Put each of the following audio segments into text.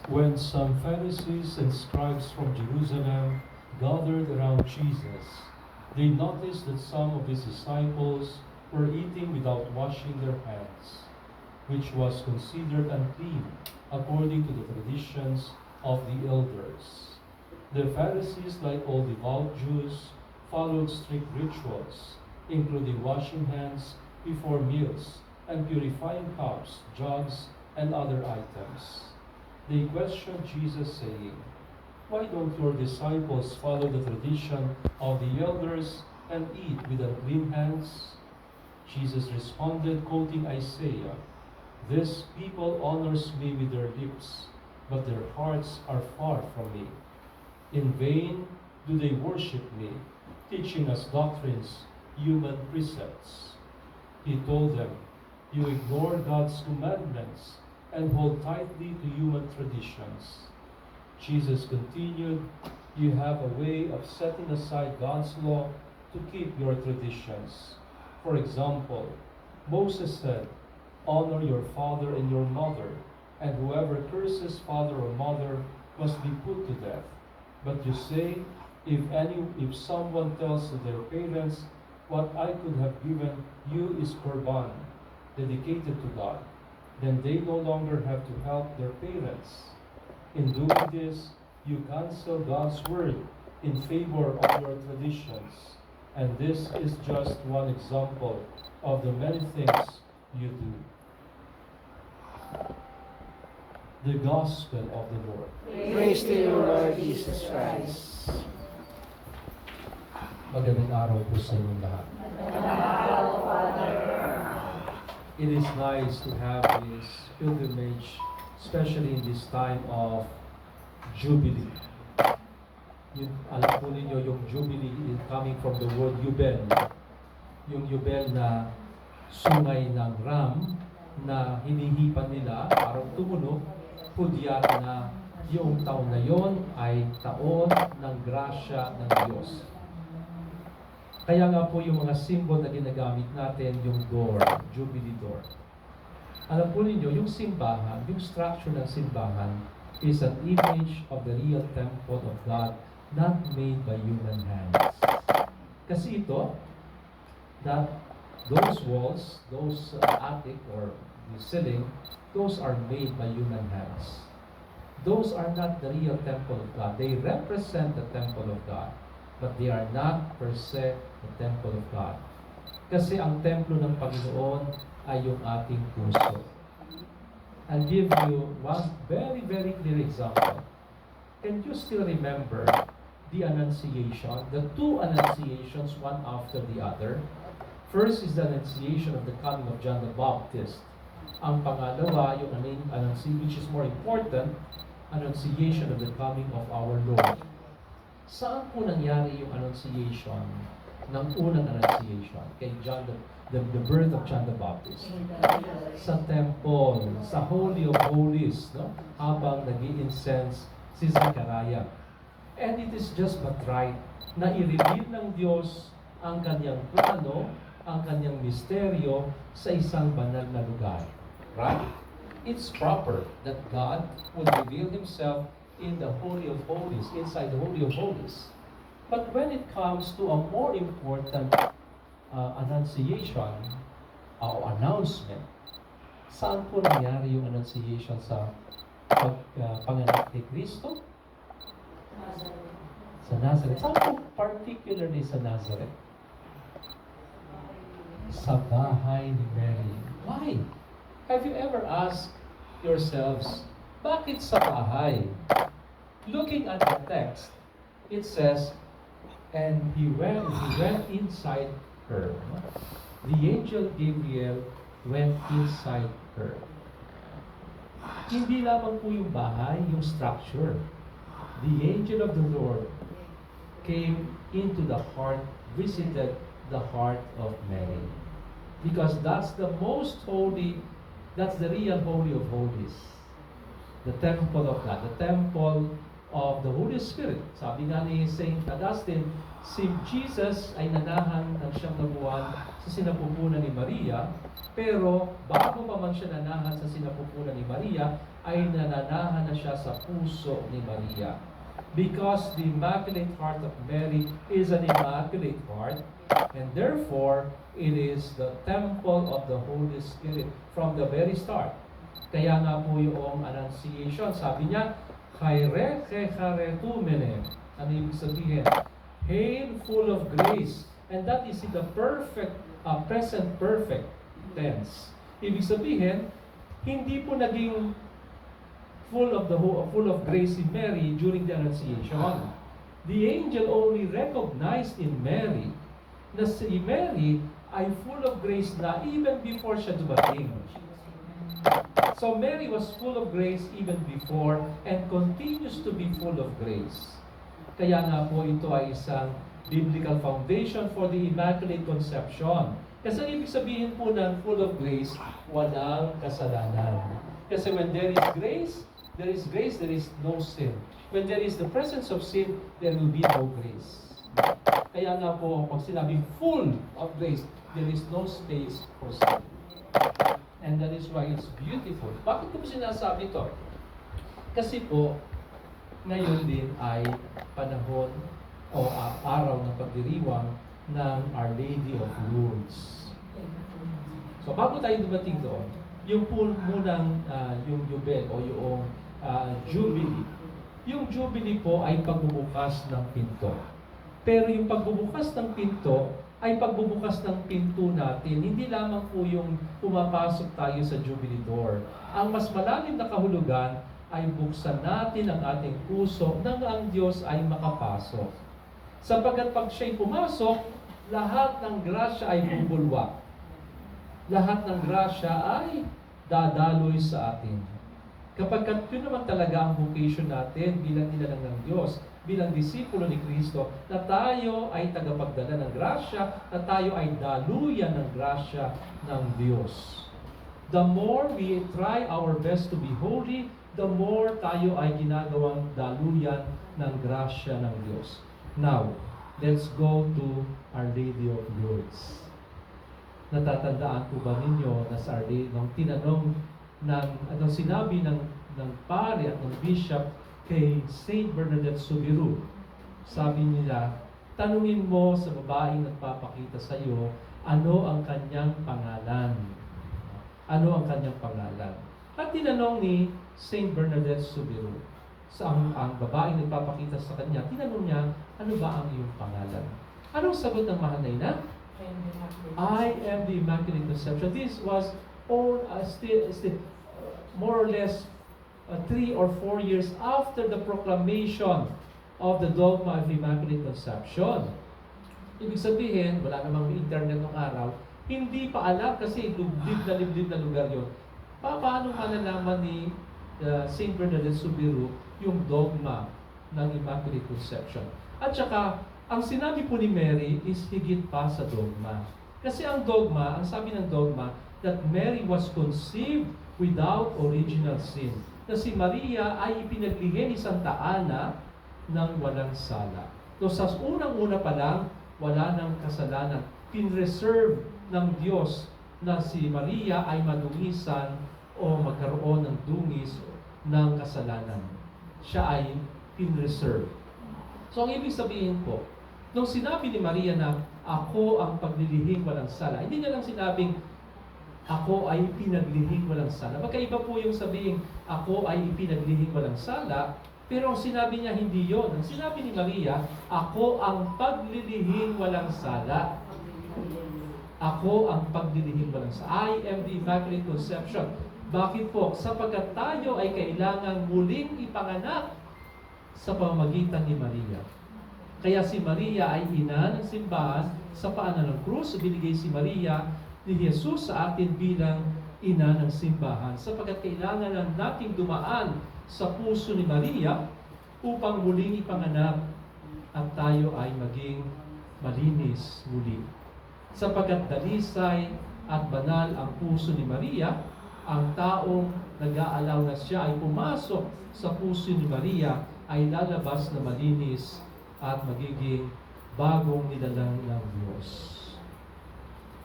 When some Pharisees and scribes from Jerusalem gathered around Jesus, they noticed that some of his disciples were eating without washing their hands, which was considered unclean according to the traditions of the elders. The Pharisees, like all devout Jews, followed strict rituals, including washing hands before meals and purifying cups, jugs, and other items. They questioned Jesus, saying, "Why don't your disciples follow the tradition of the elders and eat with unclean hands?" Jesus responded, quoting Isaiah, "This people honors me with their lips, but their hearts are far from me. In vain do they worship me, teaching as doctrines human precepts." He told them, "You ignore God's commandments and hold tightly to human traditions." Jesus continued, "You have a way of setting aside God's law to keep your traditions. For example, Moses said, 'Honor your father and your mother,' and whoever curses father or mother must be put to death. But you say, if someone tells to their parents, 'What I could have given you is Korban, dedicated to God,' then they no longer have to help their parents. In doing this, you cancel God's word in favor of your traditions. And this is just one example of the many things you do." The Gospel of the Lord. Praise to you, Lord Jesus Christ. Magandang araw po sa inyong lahat. It is nice to have this pilgrimage, especially in this time of Jubilee. Alam po ninyo, yung Jubilee is coming from the word Yubel. Yung Yubel na sungay ng ram na hinihipan nila para tumunog, pudyat na yung taon na yon ay taon ng grasya ng Diyos. Kaya nga po yung mga symbol na ginagamit natin, yung door, Jubilee door. Alam po ninyo, yung simbahan, yung structure ng simbahan is an image of the real temple of God, not made by human hands. Kasi ito, that those walls, those attic or the ceiling, those are made by human hands. Those are not the real temple of God. They represent the temple of God, but they are not per se the temple of God. Kasi ang templo ng Panginoon ay yung ating puso. I'll give you one very, very clear example. Can you still remember the Annunciation, the two Annunciations, one after the other? First is the Annunciation of the coming of John the Baptist. Ang pangalawa, yung Annunciation, which is more important, Annunciation of the coming of our Lord. Saan po nangyari yung Annunciation ng unang Annunciation kay John the birth of John the Baptist? Sa temple, sa Holy of Holies, no? Habang nag-i-incense si Zechariah. And it is just but right na i-reveal ng Diyos ang kanyang plano, ang kanyang misteryo sa isang banal na lugar. Right? It's proper that God would reveal Himself in the Holy of Holies, inside the Holy of Holies. But when it comes to a more important annunciation o announcement, saan po nangyari yung annunciation sa panganak ni Kristo? Sa Nazareth. Saan po particularly sa Nazareth? Sa bahay ni Mary. Why? Have you ever asked yourselves, bakit sa bahay? Looking at the text, it says, and he went inside her. The angel Gabriel went inside her. Hindi lamang po yung bahay, yung structure. The angel of the Lord came into the heart, visited the heart of Mary. Because that's the most holy, that's the real Holy of Holies. The temple of God, the temple of the Holy Spirit. Sabi nga ni Saint Augustine, Si Jesus ay nanahan ng 9 sa sinapupunan ni Maria, pero bago pa man siya nanahan sa sinapupunan ni Maria, ay nananahan na siya sa puso ni Maria. Because the Immaculate Heart of Mary is an Immaculate Heart, and therefore, it is the temple of the Holy Spirit from the very start. Kaya nga po yung Annunciation, sabi niya, Chaire Checharetumene. Ano ibig sabihin? Hail, full of grace. And that is in the present perfect tense. Ibig sabihin, hindi po naging full of grace in Mary during the Annunciation. The angel only recognized in Mary na si Mary ay full of grace na even before siya dumating. So Mary was full of grace even before and continues to be full of grace. Kaya nga po ito ay isang biblical foundation for the Immaculate Conception. Kasi ang ibig sabihin po ng full of grace, walang kasalanan. Kasi when there is grace, there is no sin. When there is the presence of sin, there will be no grace. Kaya nga po, pag sinabing full of grace, there is no space for sin. And that is why it's beautiful. Bakit ko po sinasabi ito? Kasi po, ngayon din ay panahon o araw ng pagdiriwang ng Our Lady of Lourdes. So bago tayo dumating doon, yung po munang yung Yubel o yung Jubilee. Yung Jubilee po ay pagbubukas ng pinto. Pero yung pagbubukas ng pinto ay pagbubukas ng pinto natin. Hindi lamang po yung pumapasok tayo sa Jubilee door. Ang mas malalim na kahulugan ay buksan natin ang ating puso nang ang Diyos ay makapasok. Sapagkat pag siya'y pumasok, lahat ng grasya ay bubulwak. Lahat ng grasya ay dadaloy sa atin. Kapag yun naman talaga ang vocation natin bilang nilalang ng Diyos, bilang disipulo ni Kristo, na tayo ay tagapagdala ng grasya, na tayo ay daluyan ng grasya ng Diyos. The more we try our best to be holy, the more tayo ay ginagawang daluyan ng grasya ng Diyos. Now, let's go to Our Lady of Lourdes. Natatandaan po ba ninyo na sa Our Lady, nung tinanong anong sinabi ng pari at ng bishop kay Saint Bernadette Soubirous, sabi nila, tanungin mo sa babaeng nagpapakita sa iyo, ano ang kanyang pangalan? Ano ang kanyang pangalan? At tinanong ni Saint Bernadette Soubirous, ang babaeng nagpapakita sa kanya, tinanong niya, ano ba ang iyong pangalan? Anong sagot ng mahal na ina? I am the Immaculate Conception. This was still more or less 3 or 4 years after the proclamation of the dogma of Immaculate Conception. Ibig sabihin, wala namang internet ng araw, hindi pa alam kasi liblib na lugar yun. Paano malalaman ni Saint Bernadette Soubirous yung dogma ng Immaculate Conception? At saka, ang sinabi po ni Mary is higit pa sa dogma. Kasi ang dogma, ang sabi ng dogma, that Mary was conceived without original sin. Na si Maria ay ipinaglihi ni Santa Ana ng walang sala. So sa unang-una pa lang, wala ng kasalanan. Pinreserve ng Diyos na si Maria ay madungisan o magkaroon ng dungis ng kasalanan. Siya ay pinreserve. So ang ibig sabihin po, nung sinabi ni Maria na ako ang paglilihing walang sala, hindi niya lang sinabing ako ay pinaglihing walang sala. Magkaiba po yung sabihin, ako ay ipinaglihing walang sala, pero ang sinabi niya hindi yon. Ang sinabi ni Maria, ako ang paglilihing walang sala. Ako ang paglilihing walang sala. I am the Immaculate Conception. Bakit po? Sapagkat tayo ay kailangang muling ipanganak sa pamamagitan ni Maria. Kaya si Maria ay ina ng simbahan sa paanan ng krus. Binigay si Maria ni Jesus sa atin bilang ina ng simbahan sapagkat kailangan nating dumaan sa puso ni Maria upang muling ipanganak at tayo ay maging malinis muli. Sapagkat dalisay at banal ang puso ni Maria, ang taong nag-aalaw na siya ay pumasok sa puso ni Maria ay lalabas na malinis at magiging bagong nilalang ng Diyos.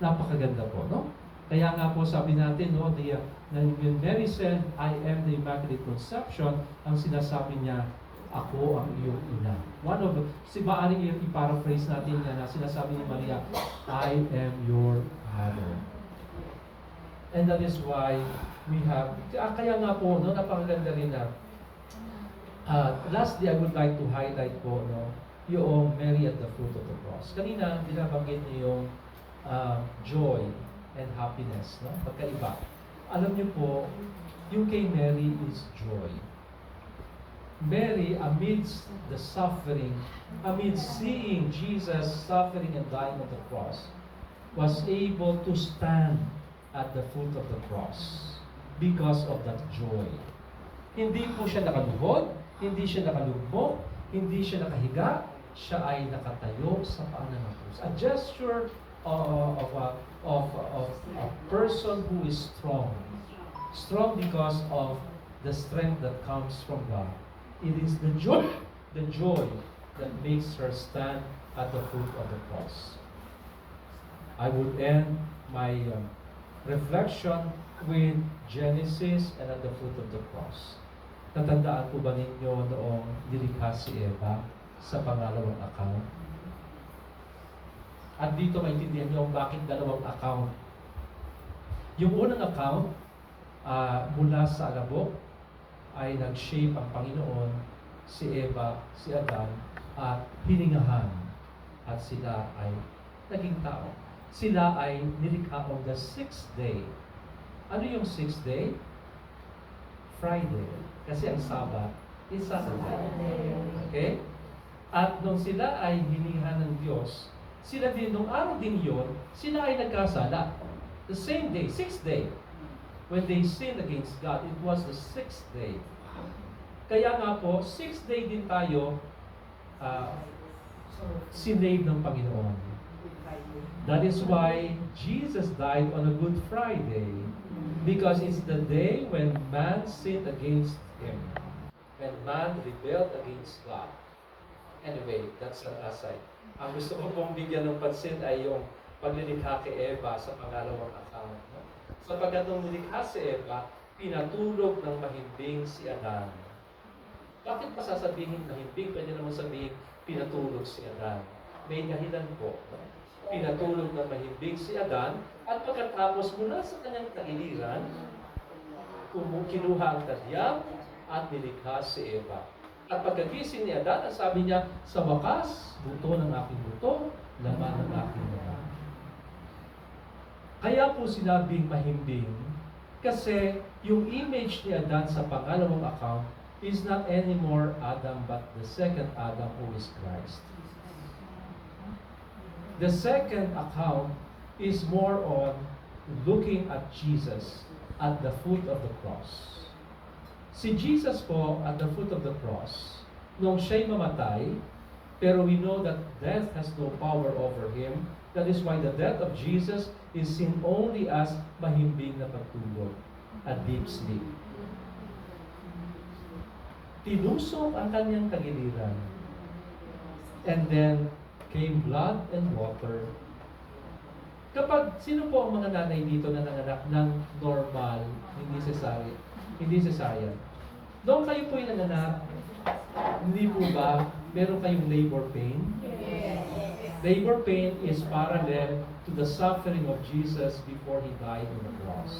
Napakaganda po, no? Kaya nga po sabi natin, no, when Mary said, I am the Immaculate Conception, ang sinasabi niya, ako ang iyong ina. Si maaaring i-paraphrase natin yan na sinasabi ni Maria, I am your mother. And that is why we have, kaya nga po, no, napakaganda rin na, lastly, I would like to highlight po, no, yung Mary at the foot of the cross. Kanina, binabanggit niyo yung joy and happiness, no? Pagkaiba. Alam niyo po, yung kay Mary is joy. Mary, amidst the suffering, amidst seeing Jesus suffering and dying on the cross, was able to stand at the foot of the cross because of that joy. Hindi po siya nakaluhod, hindi siya nakalugmok, hindi siya nakahiga, siya ay nakatayo sa paanan ng krus. A gesture of a person who is strong. Strong because of the strength that comes from God. It is the joy that makes her stand at the foot of the cross. I would end my reflection with Genesis and at the foot of the cross. Natandaan po ba ninyo noong nilikha si Eva sa pangalawang account? At dito maintindihan niyo bakit dalawang account. Yung unang account, mula sa alabok, ay nag-shape ang Panginoon, si Eva, si Adan, at hiningahan. At sila ay naging tao. Sila ay nilikha on the 6th day. Ano yung 6th day? Friday. Kasi ang Sabat is Saturday. Okay? At nung sila ay hiningahan ng Diyos, sila din, nung araw din yun, sila ay nagkasala. The same day, 6th day. When they sinned against God, it was the 6th day. Kaya nga po, 6th day din tayo sinave ng Panginoon. That is why Jesus died on a Good Friday. Because it's the day when man sinned against Him. When man rebelled against God. Anyway, that's an aside. Ang gusto ko pong bigyan ng pansin ay yung paglilikha kay Eva sa pangalawang account. No? Sapagkat nung nilikha si Eva, pinatulog ng mahimbing si Adan. Bakit pa sasabihin mahimbing? Pwede naman sabihin pinatulog si Adan. May dahilan po. No? Pinatulog ng mahimbing si Adan at pagkatapos mula sa kanyang tagiliran, kinuha ang tadyag at nilikha si Eva. At pagkagising ni Adan, sabi niya, sa wakas, buto ng aking buto, laman ng aking laman. Kaya po sinabing mahimbing, kasi yung image ni Adan sa pangalawang account is not anymore Adam, but the second Adam who is Christ. The second account is more on looking at Jesus at the foot of the cross. Si Jesus po at the foot of the cross, nung siya'y mamatay, pero we know that death has no power over Him. That is why the death of Jesus is seen only as mahimbing na pagtulog, a deep sleep. Tinusok ang kanyang tagiliran. And then came blood and water. Sino po ang mga nanay dito na nanganak ng normal, hindi cesarean? Doon kayo po yung nanganak, hindi po ba meron kayong labor pain? Labor pain is parallel to the suffering of Jesus before He died on the cross.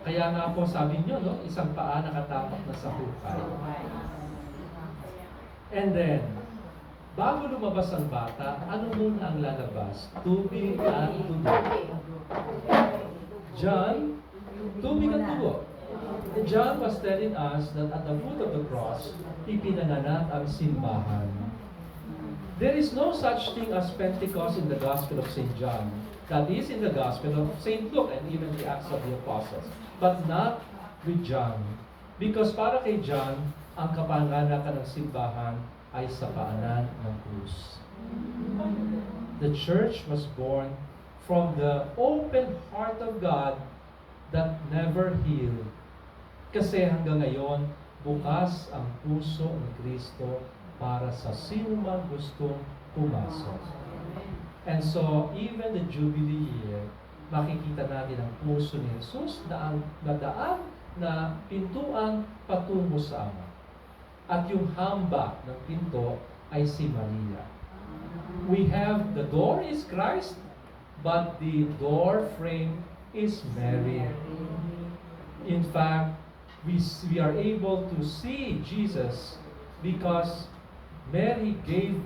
Kaya nga po sabi niyo, no, isang paa nakatapak na sa hukay. And then, bago lumabas ang bata, ano muna ang lalabas? Tubig at dugo. John, tubig at dugo. And John was telling us that at the foot of the cross, ipinanganak ang simbahan. There is no such thing as Pentecost in the Gospel of St. John. That is in the Gospel of St. Luke and even the Acts of the Apostles. But not with John. Because para kay John, ang kapanganakan ng simbahan ay sa paanan ng krus. The church was born from the open heart of God that never healed. Kasi hanggang ngayon, bukas ang puso ni Kristo para sa sino man gustong pumasok. And so, even the Jubilee year, makikita natin ang puso ni Jesus na ang nadaan na pintuan patungo sa Ama. At yung hamba ng pinto ay si Maria. We have, the door is Christ, but the door frame is Mary. In fact, we are able to see Jesus because Mary gave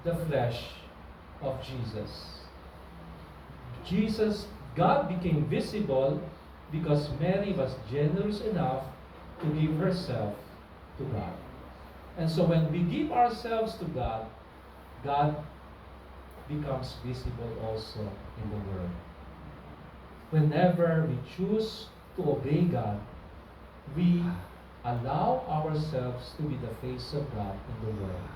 the flesh of Jesus. God became visible because Mary was generous enough to give herself to God. And so when we give ourselves to God, God becomes visible also in the world. Whenever we choose to obey God, we allow ourselves to be the face of God in the world.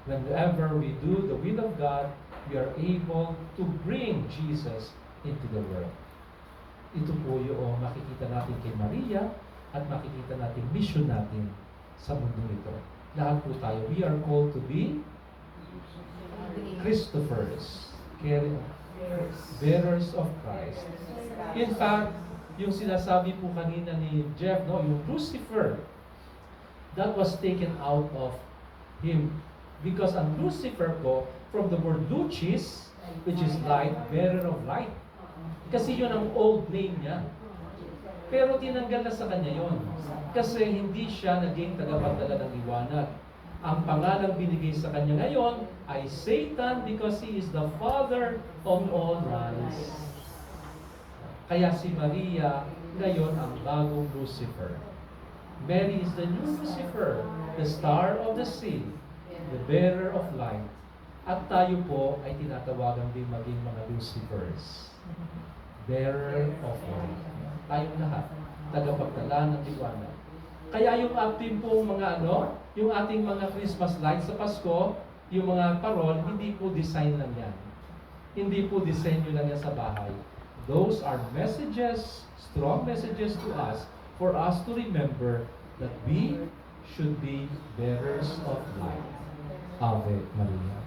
Whenever we do the will of God, we are able to bring Jesus into the world. Ito po yung makikita natin kay Maria at makikita natin mission natin sa mundo ito. Lahat po tayo, we are called to be Christophers, bearers of Christ. In fact, yung sinasabi po kanina ni Jeff, no, yung Lucifer, that was taken out of him. Because ang Lucifer po, from the word lucis, which is light, bearer of light. Kasi yun ang old name niya. Pero tinanggal na sa kanya yun. Kasi hindi siya naging tagapagdala ng liwanag. Ang pangalang binigay sa kanya ngayon ay Satan because he is the father of all lies. Kaya si Maria ngayon ang bagong Lucifer. Mary is the new Lucifer, the star of the sea, the bearer of light. At tayo po ay tinatawagan din maging mga Lucifers, bearer of light. Tayong lahat, tagapagdala ng liwanag. Kaya yung ating pong mga yung ating mga Christmas lights sa Pasko, yung mga parol, hindi po design lang yan. Hindi po disenyo lang yan sa bahay. Those are messages, strong messages to us, for us to remember that we should be bearers of light. Ave Maria.